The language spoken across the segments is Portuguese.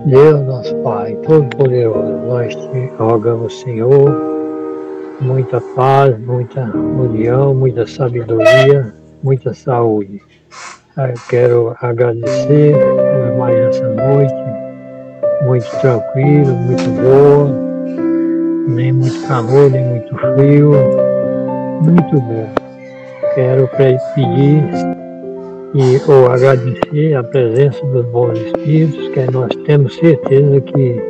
Deus, nosso Pai, Todo-Poderoso, nós te rogamos, Senhor, muita paz, muita união, muita sabedoria, muita saúde. Eu quero agradecer por mais essa noite, muito tranquila, muito boa, nem muito calor, nem muito frio, muito bom. Quero pedir ou agradecer a presença dos bons espíritos, que nós temos certeza que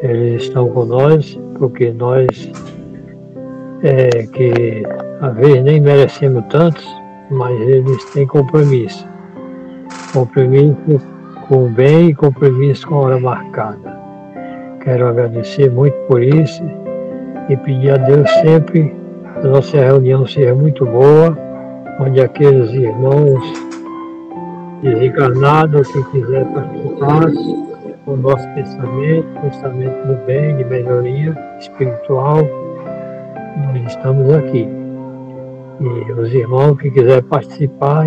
eles estão com nós, porque nós, que às vezes nem merecemos tantos, mas eles têm compromisso. Compromisso com o bem e compromisso com a hora marcada. Quero agradecer muito por isso e pedir a Deus sempre que a nossa reunião seja muito boa, onde aqueles irmãos desencarnados que quiser participar com o nosso pensamento do bem, de melhoria espiritual, nós estamos aqui. E os irmãos que quiserem participar,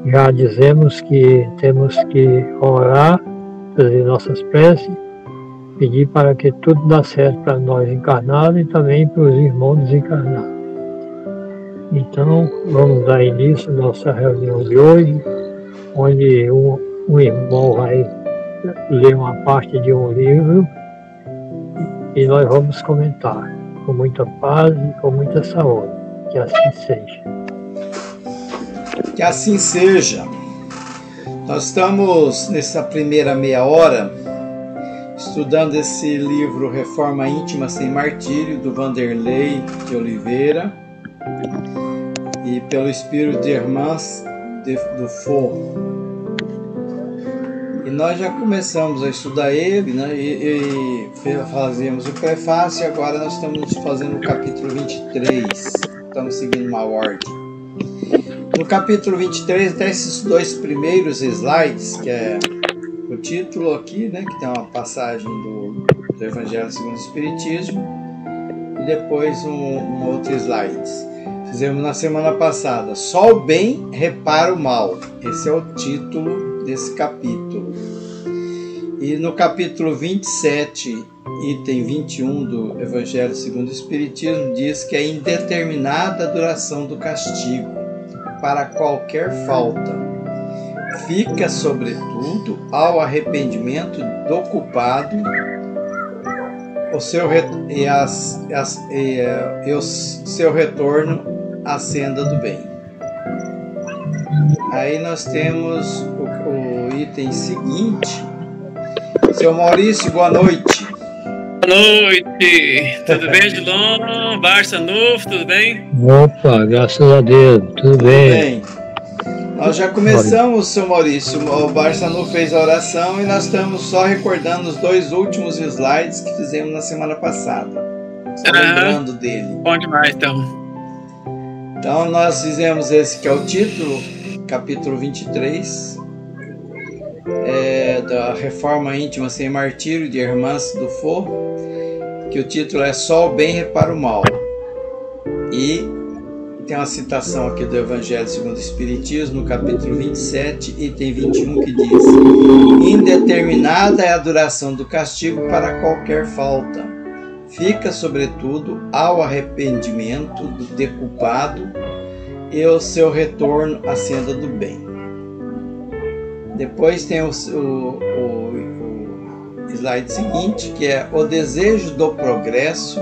já dizemos que temos que orar, fazer nossas preces, pedir para que tudo dê certo para nós encarnados e também para os irmãos desencarnados. Então, vamos dar início à nossa reunião de hoje, onde um irmão vai ler uma parte de um livro e nós vamos comentar com muita paz e com muita saúde. Que assim seja. Que assim seja. Nós estamos nessa primeira meia hora estudando esse livro Reforma Íntima Sem Martírio, do Vanderlei de Oliveira, e pelo Espírito de Irmãs do For. E nós já começamos a estudar ele, né? E fazemos o prefácio, e agora nós estamos fazendo o capítulo 23. Estamos seguindo uma ordem. No capítulo 23, até esses dois primeiros slides, que é o título aqui, né? Que tem uma passagem do Evangelho segundo o Espiritismo, e depois um outro slide. Fizemos na semana passada, só o bem repara o mal. Esse é o título desse capítulo. E no capítulo 27, item 21 do Evangelho segundo o Espiritismo, diz que é indeterminada a duração do castigo para qualquer falta. Fica, sobretudo, ao arrependimento do culpado o seu retorno à senda do bem. Aí nós temos o item seguinte. Seu Maurício, boa noite. Boa noite. Tudo bem, Dilon? Barça Novo, tudo bem? Opa, graças a Deus, tudo bem. Nós já começamos, seu Maurício. O Barça Novo fez a oração e nós estamos só recordando os dois últimos slides que fizemos na semana passada. Só lembrando dele. Bom demais, então. Então nós fizemos esse que é o título, capítulo 23, da Reforma Íntima Sem Martírio, de Hermance do For, que o título é Só o Bem Repara o Mal. E tem uma citação aqui do Evangelho segundo o Espiritismo, no capítulo 27, item 21, que diz: indeterminada é a duração do castigo para qualquer falta. Fica, sobretudo, ao arrependimento do deculpado e o seu retorno à senda do bem. Depois tem o slide seguinte, que é: o desejo do progresso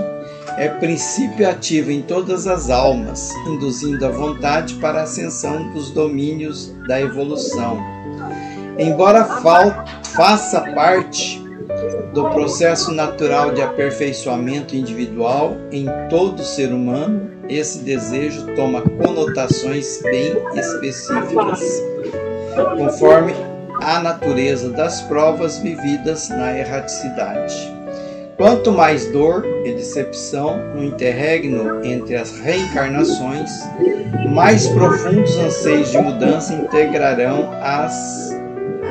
é princípio ativo em todas as almas, induzindo a vontade para a ascensão dos domínios da evolução. Embora faça parte do processo natural de aperfeiçoamento individual em todo ser humano, esse desejo toma conotações bem específicas, conforme a natureza das provas vividas na erraticidade. Quanto mais dor e decepção no interregno entre as reencarnações, mais profundos anseios de mudança integrarão as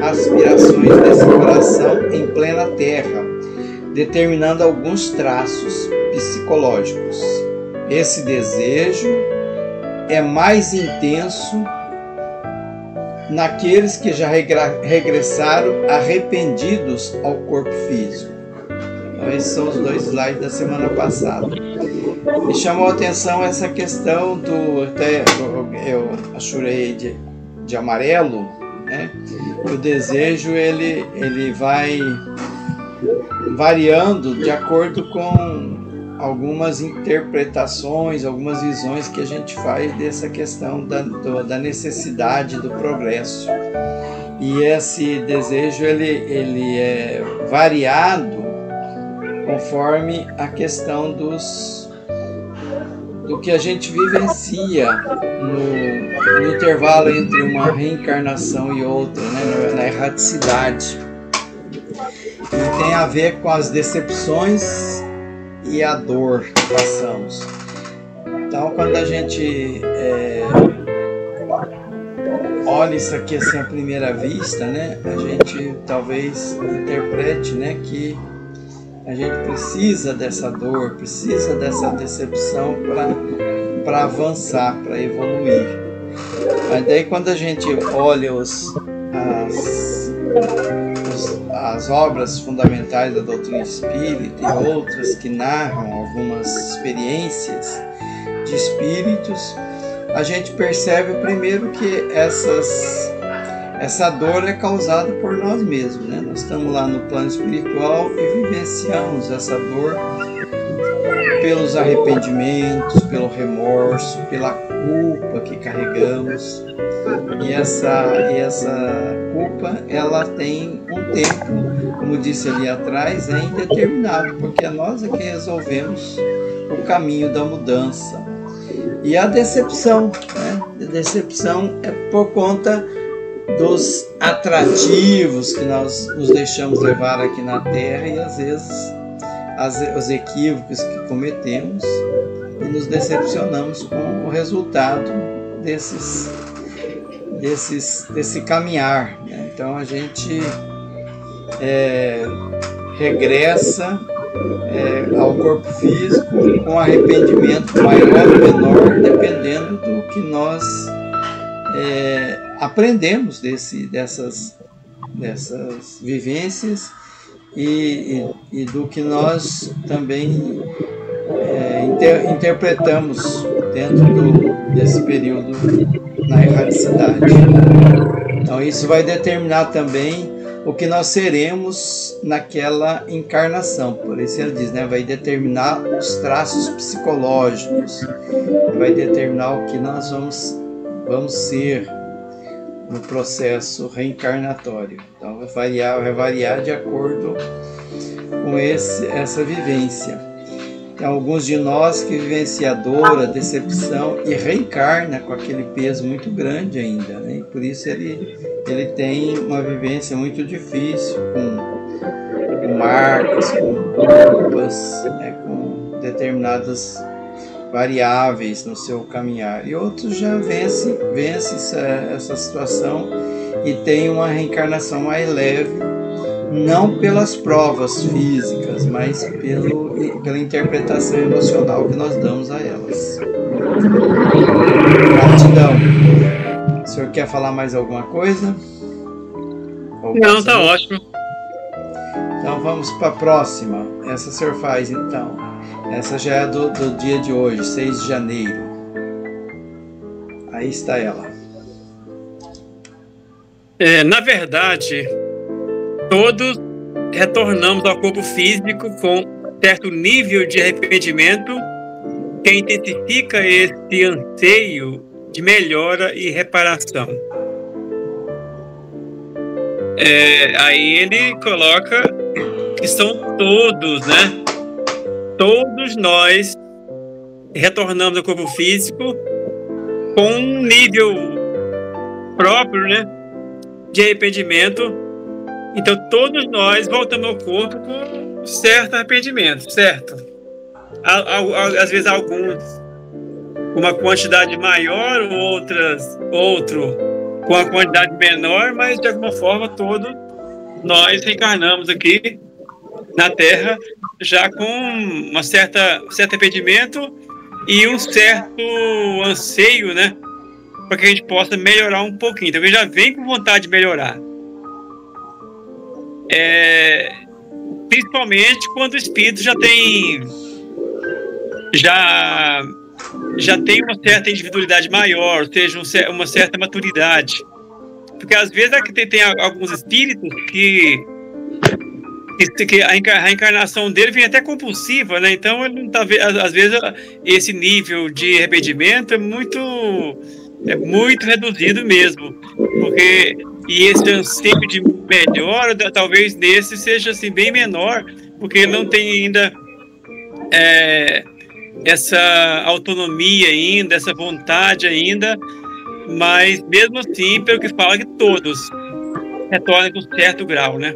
aspirações desse coração em plena terra, determinando alguns traços psicológicos. Esse desejo é mais intenso naqueles que já regressaram arrependidos ao corpo físico. Então, esses são os 2 slides da semana passada. Me chamou a atenção essa questão até eu achurei de amarelo, né? O desejo ele vai variando de acordo com algumas interpretações, algumas visões que a gente faz dessa questão da necessidade do progresso. E esse desejo ele é variado conforme a questão do que a gente vivencia no intervalo entre uma reencarnação e outra, né, na erraticidade. E tem a ver com as decepções e a dor que passamos. Então, quando a gente olha isso aqui assim à primeira vista, né, a gente talvez interprete, né, que a gente precisa dessa dor, precisa dessa decepção para avançar, para evoluir. Mas daí quando a gente olha as obras fundamentais da doutrina espírita e outras que narram algumas experiências de espíritos, a gente percebe primeiro que essa dor é causada por nós mesmos, né? Nós estamos lá no plano espiritual e vivenciamos essa dor pelos arrependimentos, pelo remorso, pela culpa que carregamos. E essa culpa, ela tem um tempo, como disse ali atrás, é indeterminado, porque é nós que resolvemos o caminho da mudança. E a decepção, né? A decepção é por conta dos atrativos que nós nos deixamos levar aqui na Terra e às vezes os equívocos que cometemos e nos decepcionamos com o resultado desse caminhar, né? Então a gente regressa ao corpo físico com arrependimento maior ou menor, dependendo do que nós aprendemos dessas vivências e do que nós também interpretamos dentro desse período na erraticidade. Então isso vai determinar também o que nós seremos naquela encarnação. Por isso ele diz, né, vai determinar os traços psicológicos, vai determinar o que nós vamos ser no processo reencarnatório. Então vai variar de acordo com essa vivência. Tem alguns de nós que vivenciam a dor, a decepção e reencarna com aquele peso muito grande ainda, né? E por isso ele tem uma vivência muito difícil, com marcas, com culpas, né? Com determinadas variáveis no seu caminhar. E outros já vence essa situação e tem uma reencarnação mais leve, não pelas provas físicas, mas pela interpretação emocional que nós damos a elas. Gratidão. O senhor quer falar mais alguma coisa? Não, tá ótimo. Então vamos para a próxima. Essa o senhor faz então. Essa já é do dia de hoje, 6 de janeiro. Aí está ela. Na verdade, todos retornamos ao corpo físico com certo nível de arrependimento que intensifica esse anseio de melhora e reparação. Aí ele coloca que são todos, né? Todos nós retornamos ao corpo físico com um nível próprio, né, de arrependimento. Então, todos nós voltamos ao corpo com certo arrependimento, certo? Às vezes, alguns com uma quantidade maior, outro com uma quantidade menor, mas, de alguma forma, todos nós reencarnamos aqui na Terra já com um certo arrependimento e um certo anseio, né, para que a gente possa melhorar um pouquinho. Então, ele já vem com vontade de melhorar. Principalmente quando o espírito já tem uma certa individualidade maior, ou seja, uma certa maturidade. Porque às vezes tem alguns espíritos que a reencarnação dele vem até compulsiva, né? Então ele não tá, às vezes esse nível de arrependimento é muito reduzido mesmo, e esse anseio de melhora talvez nesse seja assim bem menor, porque ele não tem ainda essa autonomia ainda, essa vontade ainda, mas mesmo assim, pelo que fala, que todos retornam com certo grau, né?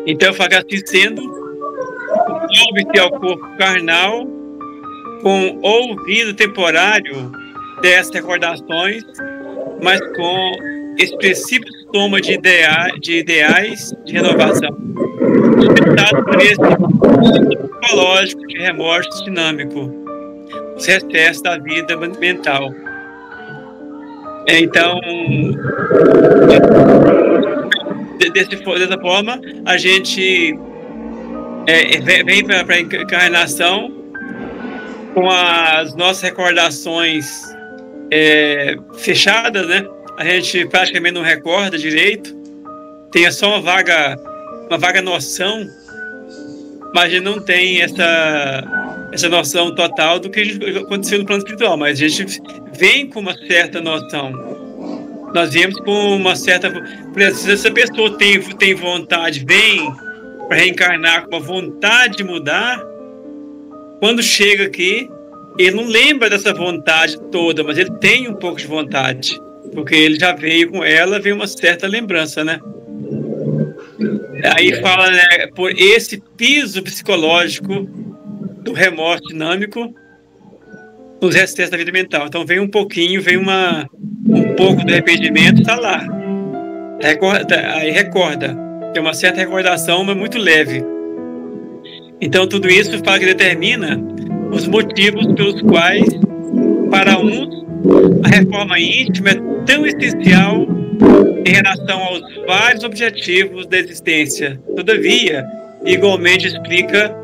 Então eu falo que assim sendo, ouve-se ao corpo carnal com ouvido temporário dessas recordações, mas com expressivo soma de ideais de renovação, suscitado por esse psicológico de remorso dinâmico, os recessos da vida mental. Então, dessa forma, a gente vem para a encarnação com as nossas recordações fechadas, né? A gente praticamente não recorda direito, tem só uma vaga noção, mas a gente não tem essa noção total do que aconteceu no plano espiritual, mas a gente vem com uma certa noção. Nós viemos com uma certa... Se essa pessoa tem vontade, vem para reencarnar com a vontade de mudar, quando chega aqui, ele não lembra dessa vontade toda, mas ele tem um pouco de vontade, porque ele já veio com ela, veio uma certa lembrança, né? Aí fala, né, por esse piso psicológico do remorso dinâmico nos recessos da vida mental. Então vem um pouquinho, vem um pouco do arrependimento, está lá. Aí recorda. Tem uma certa recordação, mas muito leve. Então tudo isso fala que determina os motivos pelos quais, para uns, a reforma íntima é tão essencial em relação aos vários objetivos da existência. Todavia, igualmente explica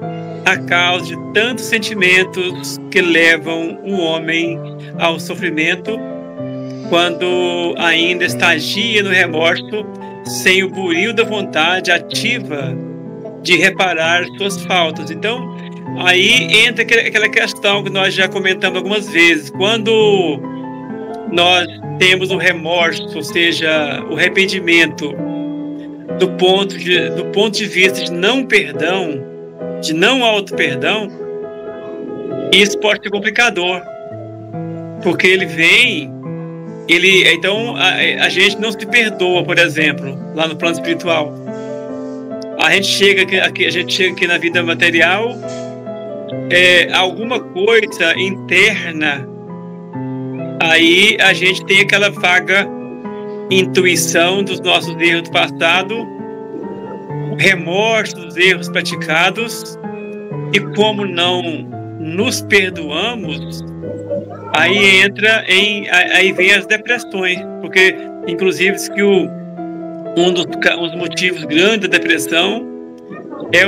a causa de tantos sentimentos que levam o homem ao sofrimento quando ainda estagia no remorso, sem o buril da vontade ativa de reparar suas faltas. Então, aí entra aquela questão que nós já comentamos algumas vezes. Quando nós temos o remorso, ou seja, o arrependimento, do ponto de vista de não perdão, de não auto-perdão, isso pode ser complicador, porque ele vem, então a gente não se perdoa, por exemplo, lá no plano espiritual. A gente chega aqui na vida material, alguma coisa interna, aí a gente tem aquela vaga intuição dos nossos erros do passado, remorso dos erros praticados, e como não nos perdoamos, aí vem as depressões, porque inclusive que um dos motivos grandes da depressão é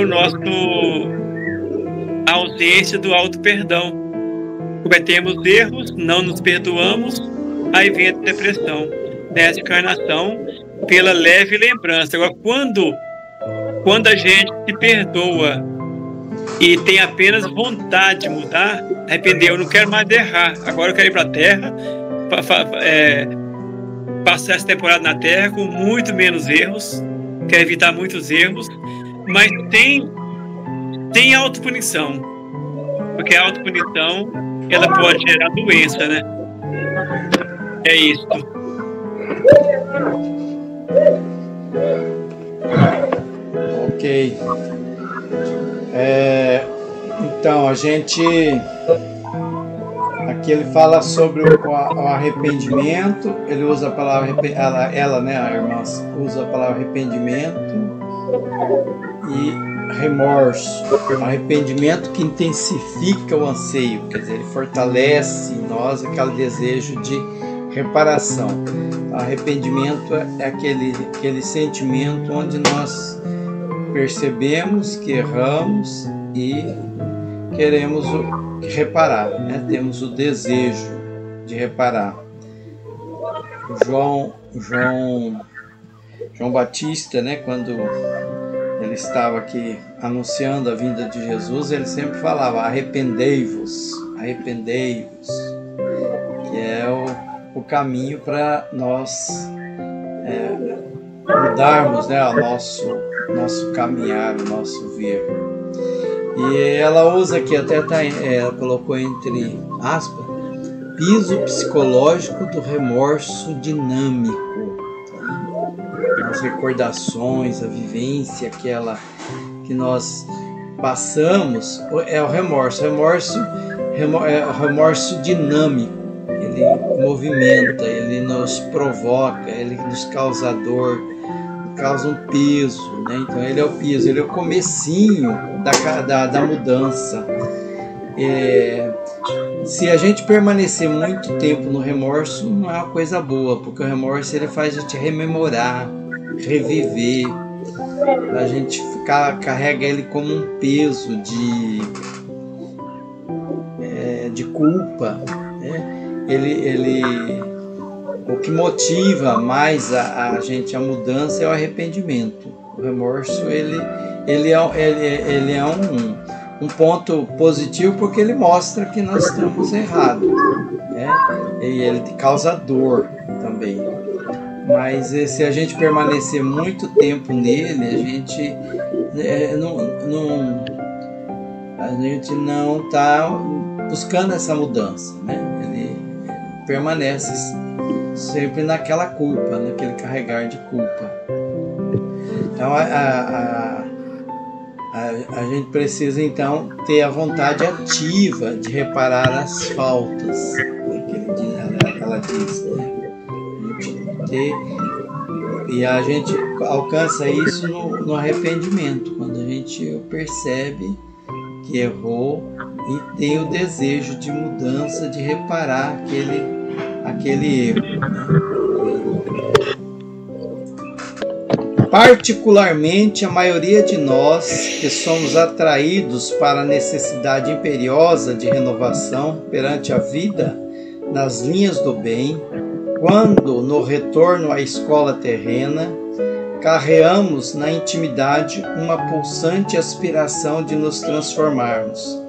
a ausência do auto-perdão. Cometemos erros, não nos perdoamos, aí vem a depressão nessa encarnação pela leve lembrança. Agora, quando a gente se perdoa e tem apenas vontade de mudar, arrepender, eu não quero mais errar, agora eu quero ir para a Terra, passar essa temporada na Terra com muito menos erros, quero evitar muitos erros, mas tem autopunição, porque a autopunição ela pode gerar doença, né? É isso. Ok. Então, a gente... Aqui ele fala sobre o arrependimento. Ele usa a palavra... Ela, né, a irmã, usa a palavra arrependimento e remorso. Arrependimento que intensifica o anseio. Quer dizer, ele fortalece em nós aquele desejo de reparação. Arrependimento é aquele sentimento onde nós percebemos que erramos e queremos reparar, né? Temos o desejo de reparar. João Batista, né, quando ele estava aqui anunciando a vinda de Jesus, ele sempre falava: arrependei-vos, arrependei-vos, que é o caminho para nós mudarmos, né, o nosso caminhar, o nosso ver. E ela usa aqui, até colocou entre aspas, piso psicológico do remorso dinâmico. As recordações, a vivência, aquela que nós passamos, é o remorso. É o remorso dinâmico. Ele movimenta, ele nos provoca, ele nos causa dor, causa um peso, né? Então ele é o peso, ele é o comecinho da mudança. Se a gente permanecer muito tempo no remorso, não é uma coisa boa, porque o remorso ele faz a gente rememorar, reviver, a gente carrega ele como um peso de culpa, né? O que motiva mais a gente a mudança é o arrependimento. O remorso ele é um ponto positivo, porque ele mostra que nós estamos errados, né? E ele causa dor também. Mas se a gente permanecer muito tempo nele, a gente não está buscando essa mudança, né? Ele permanece sempre naquela culpa, naquele carregar de culpa. Então a gente precisa então ter a vontade ativa de reparar as faltas, ela diz, né? E a gente alcança isso no arrependimento, quando a gente percebe que errou e tem o desejo de mudança, de reparar aquele erro. Particularmente a maioria de nós que somos atraídos para a necessidade imperiosa de renovação perante a vida nas linhas do bem, quando, no retorno à escola terrena, carreamos na intimidade uma pulsante aspiração de nos transformarmos,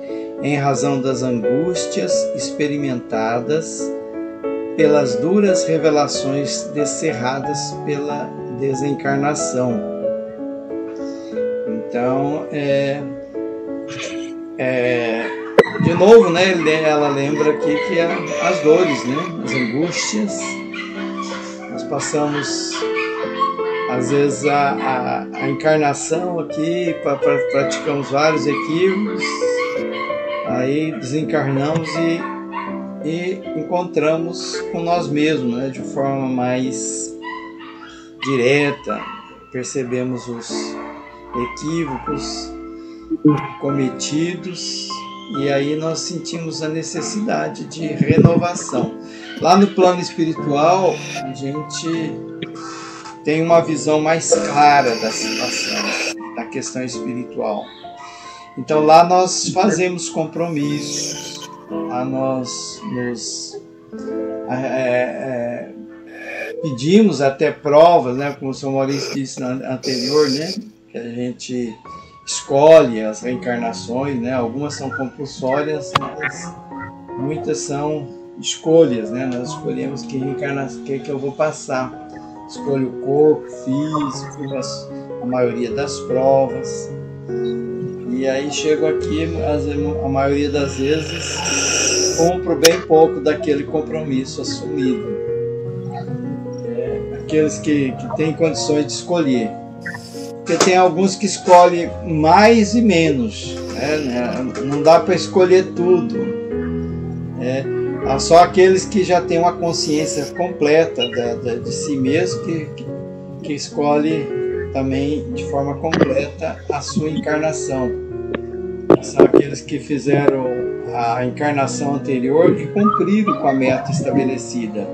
em razão das angústias experimentadas pelas duras revelações descerradas pela desencarnação. Então, de novo, né, ela lembra aqui que as dores, né, as angústias, nós passamos às vezes a encarnação aqui, praticamos vários equívocos, aí desencarnamos e encontramos com nós mesmos, né, de forma mais direta, percebemos os equívocos cometidos e aí nós sentimos a necessidade de renovação. Lá no plano espiritual, a gente tem uma visão mais clara da situação, da questão espiritual. Então lá nós fazemos compromissos, lá nós nos pedimos até provas, né, como o Sr. Maurício disse anterior, né, que a gente escolhe as reencarnações, né, algumas são compulsórias, mas muitas são escolhas, né, nós escolhemos que reencarnação que eu vou passar. Escolho o corpo físico, a maioria das provas. E aí chego aqui, a maioria das vezes, cumpro bem pouco daquele compromisso assumido. Aqueles que têm condições de escolher. Porque tem alguns que escolhem mais e menos, né? Não dá para escolher tudo. Só aqueles que já têm uma consciência completa de si mesmo que escolhe também de forma completa a sua encarnação. São aqueles que fizeram a encarnação anterior e cumpriram com a meta estabelecida.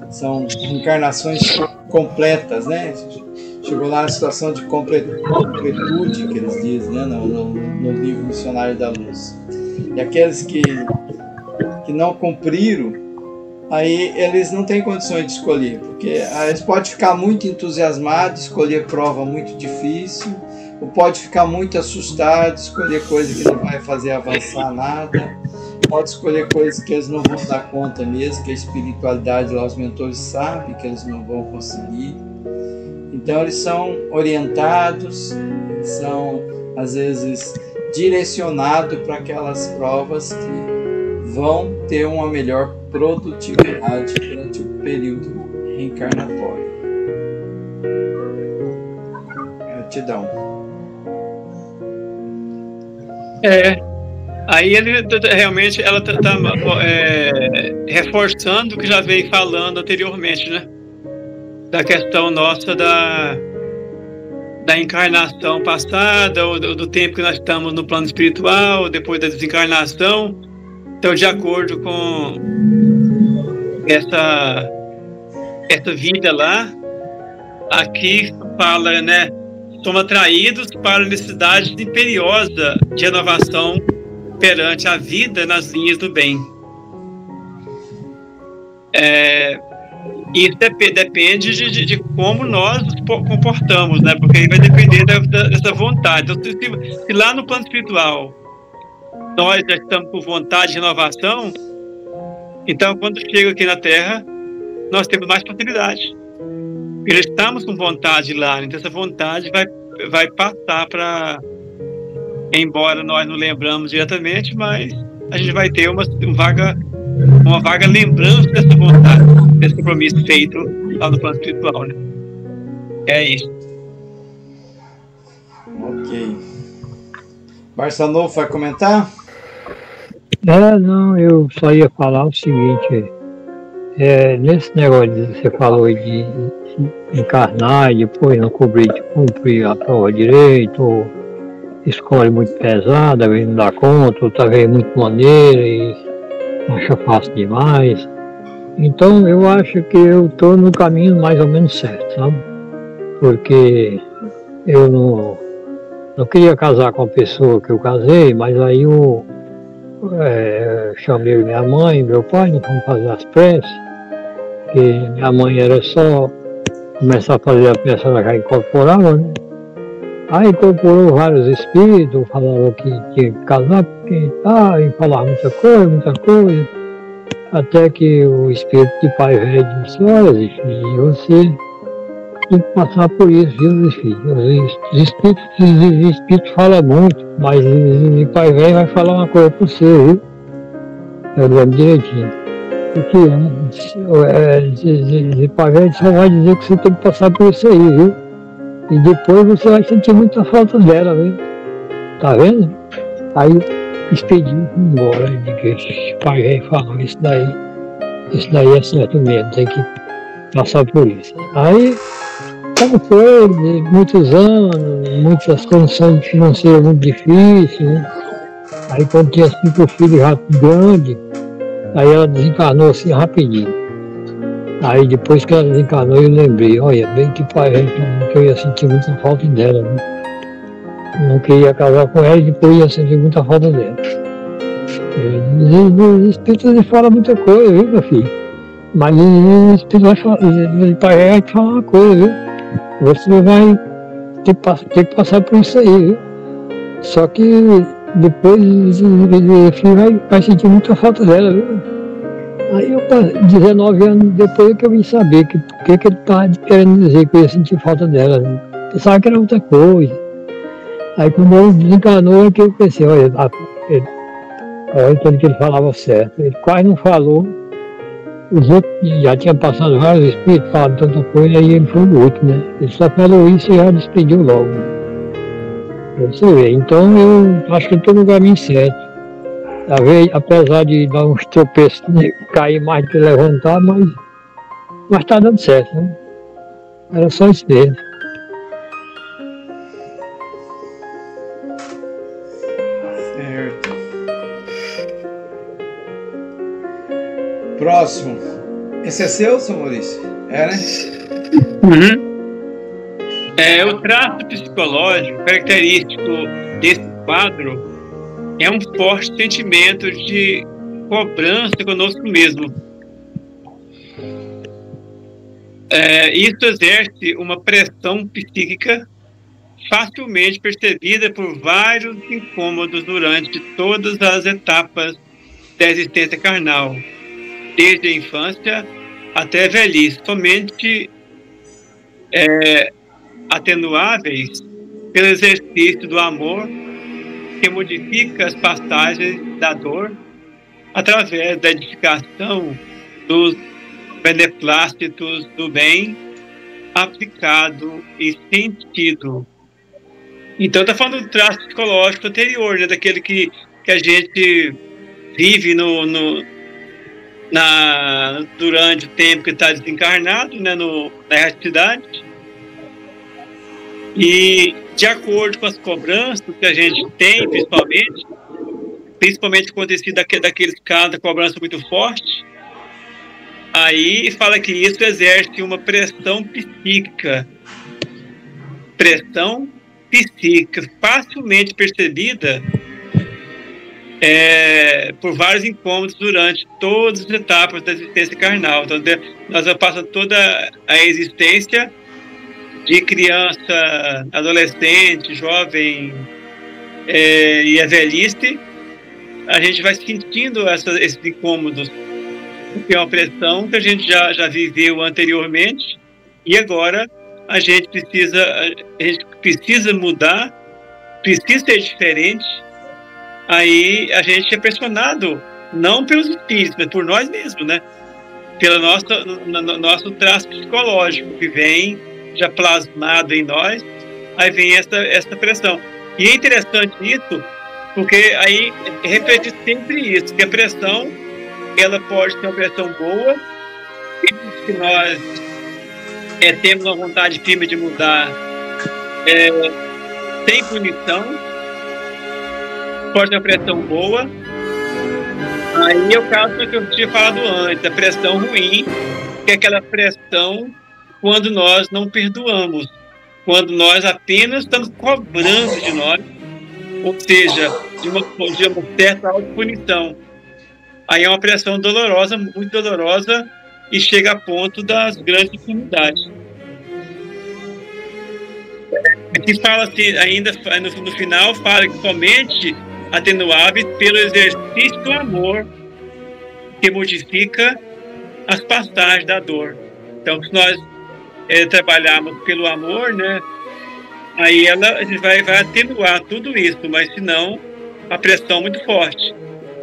São encarnações completas, né? Chegou lá na situação de completude, que eles dizem, né? no livro Missionário da Luz. E aqueles que não cumpriram, aí eles não têm condições de escolher, porque eles podem ficar muito entusiasmados, escolher prova muito difícil, ou pode ficar muito assustado, escolher coisa que não vai fazer avançar nada, pode escolher coisas que eles não vão dar conta mesmo, que a espiritualidade lá, os mentores sabem que eles não vão conseguir. Então eles são orientados, são às vezes direcionados para aquelas provas que vão ter uma melhor produtividade durante o período reencarnatório. Gratidão. Aí ele realmente ela está reforçando o que já veio falando anteriormente, né? Da questão nossa da encarnação passada, ou do tempo que nós estamos no plano espiritual, depois da desencarnação. Então, de acordo com essa vida lá, aqui fala, né? Somos atraídos para a necessidade imperiosa de renovação perante a vida nas linhas do bem. Isso depende de como nós nos comportamos, né? Porque aí vai depender dessa vontade. Então, se lá no plano espiritual nós já estamos com vontade de renovação, então quando chega aqui na Terra, nós temos mais facilidade. Porque já estamos com vontade lá, então essa vontade vai passar para... Embora nós não lembramos diretamente, mas a gente vai ter uma vaga lembrança dessa vontade, desse compromisso feito lá no plano espiritual, né? É isso. Ok. Barçanufo vai comentar? Não, eu só ia falar o seguinte, nesse negócio que você falou de encarnar e depois não cumprir a prova direito, ou escolhe muito pesada, não dá conta, ou talvez muito maneira e acha fácil demais. Então eu acho que eu estou no caminho mais ou menos certo, sabe? Porque eu não queria casar com a pessoa que eu casei, mas aí eu chamei minha mãe, meu pai, nós fomos fazer as preces, que minha mãe era só começar a fazer a peça, ela já incorporava, né? Aí incorporou vários espíritos, falaram que tinha que casar, porque e falava muita coisa, até que o espírito de pai velho disse, olha, Zé, você tem que passar por isso, viu, Zé filho? Os espíritos falam muito, mas o pai velho vai falar uma coisa para você, viu? Eu lembro direitinho. Porque o pai velho só vai dizer que você tem que passar por isso aí, viu? E depois você vai sentir muita falta dela, viu? Tá vendo? Aí expediu embora, o pai velho falou, isso daí é certo mesmo, tem que passar por isso. Aí, como foi, muitos anos, muitas condições financeiras muito difíceis, né? Aí quando tinha 5 filhos já grandes, aí ela desencarnou assim rapidinho. Aí depois que ela desencarnou eu lembrei, olha, bem que pai velho que eu ia sentir muita falta dela, né? Não queria casar com ela e depois ia sentir muita falta dela. Os espíritos falam muita coisa, viu, meu filho? Mas o espírito vai falar, o pai vai te falar uma coisa, viu? Você vai ter que passar por isso aí, viu? Só que depois o filho vai sentir muita falta dela, viu? Aí eu, 19 anos depois que eu vim saber que ele estava querendo dizer que eu ia sentir falta dela, né? Pensava que era outra coisa. Aí quando ele desencarnou é que eu pensei, olha, então que ele falava certo. Ele quase não falou. Os outros já tinham passado vários espíritos, falaram tanta coisa, aí ele foi o último, né? Ele só falou isso e já despediu logo. Você vê, então eu acho que eu estou no caminho certo. Apesar de dar uns tropeços, de cair mais do que levantar, mas está dando certo, né? Era só isso mesmo. Certo. Próximo. Esse é seu, São Maurício? É, né? O traço psicológico característico desse quadro é um forte sentimento de cobrança conosco mesmo. Isso exerce uma pressão psíquica facilmente percebida por vários incômodos durante todas as etapas da existência carnal, desde a infância até a velhice, somente atenuáveis pelo exercício do amor que modifica as passagens da dor através da edificação dos beneplácitos do bem aplicado e sentido. Então está falando do traço psicológico anterior, né, daquele que a gente vive durante o tempo que está desencarnado, né, na erraticidade. E de acordo com as cobranças que a gente tem, principalmente acontecido daqueles casos da cobrança muito forte, aí fala que isso exerce uma pressão psíquica facilmente percebida por vários incômodos durante todas as etapas da existência carnal. Então, nós passamos toda a existência de criança, adolescente, jovem e a velhice, a gente vai sentindo esses incômodos, porque é uma pressão que a gente já viveu anteriormente, e agora a gente precisa mudar, precisa ser diferente. Aí a gente é pressionado, não pelos espíritos, mas por nós mesmos, né? Pelo nosso traço psicológico, que vem já plasmado em nós, aí vem essa pressão. E é interessante isso, porque aí reflete sempre isso, que a pressão, ela pode ser uma pressão boa, que nós temos uma vontade firme de mudar sem punição, pode ser uma pressão boa. Aí é o caso que eu tinha falado antes, a pressão ruim, que é aquela pressão quando nós não perdoamos, quando nós apenas estamos cobrando de nós, ou seja, de uma certa autopunição. Aí é uma pressão dolorosa, muito dolorosa, e chega a ponto das grandes dificuldades. Aqui fala assim, ainda no final, fala que somente atenuáveis pelo exercício do amor que modifica as passagens da dor. Então, se nós trabalharmos pelo amor, né, aí a gente vai atenuar tudo isso, mas se não, a pressão é muito forte,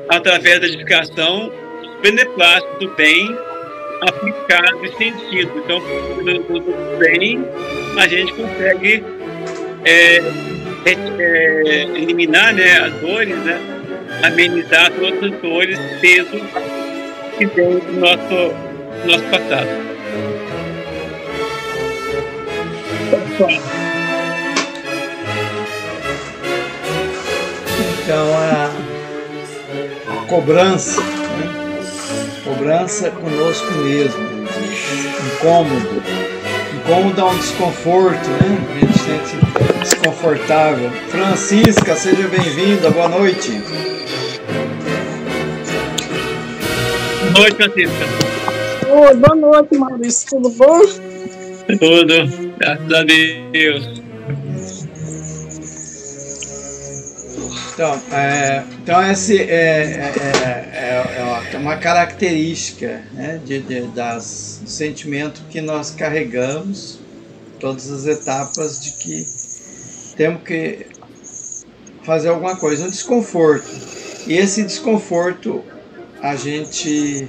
através da edificação dos beneplácitos do bem aplicado e sentido. Então, do bem, a gente consegue eliminar, né, as dores, né, amenizar todas as dores, peso que vem do nosso passado. Então, a cobrança, né? Cobrança conosco mesmo, incômodo dá um desconforto, né? A gente sente desconfortável. Francisca, seja bem-vinda, boa noite. Boa noite, Francisca. Oi, boa noite, Maurício, tudo bom? Tudo, graças a Deus. Então essa é uma característica, né, do sentimento que nós carregamos, todas as etapas de que temos que fazer alguma coisa, um desconforto. E esse desconforto a gente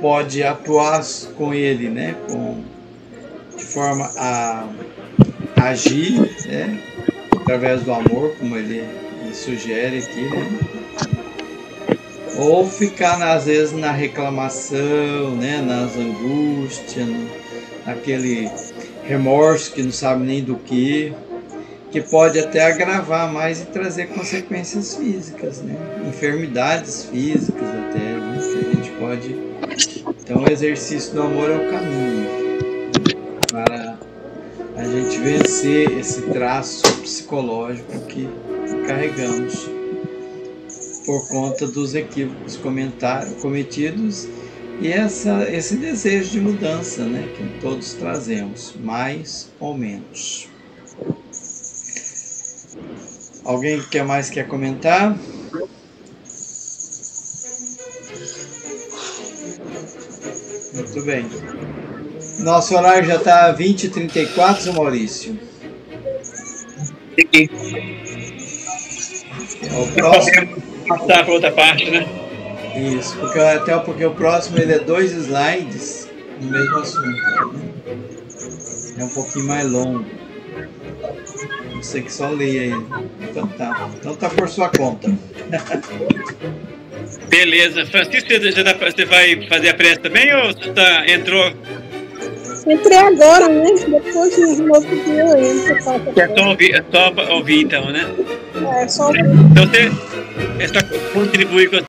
pode atuar com ele, né, de forma a agir, né, através do amor, como ele sugere aqui, né? Ou ficar às vezes na reclamação, né, nas angústias, naquele remorso que não sabe nem do que pode até agravar mais e trazer consequências físicas, né? Enfermidades físicas até, né, que a gente pode Então o exercício do amor é o caminho para a gente vencer esse traço psicológico que carregamos por conta dos equívocos cometidos e esse desejo de mudança, né, que todos trazemos, mais ou menos. Alguém que quer comentar? Muito bem. Nosso horário já está 20h34, Maurício. Sim. O próximo... Passar para outra parte, né? Isso, porque o próximo ele é 2 slides no mesmo assunto. Né? É um pouquinho mais longo. Você que só leia ele. Então tá por sua conta. Beleza. Francisco, você vai fazer a prece também ou você entrou? Entrei agora, né? Depois no outro dia eu entro. É só ouvir então, né? É só ouvir. Então você contribuir com a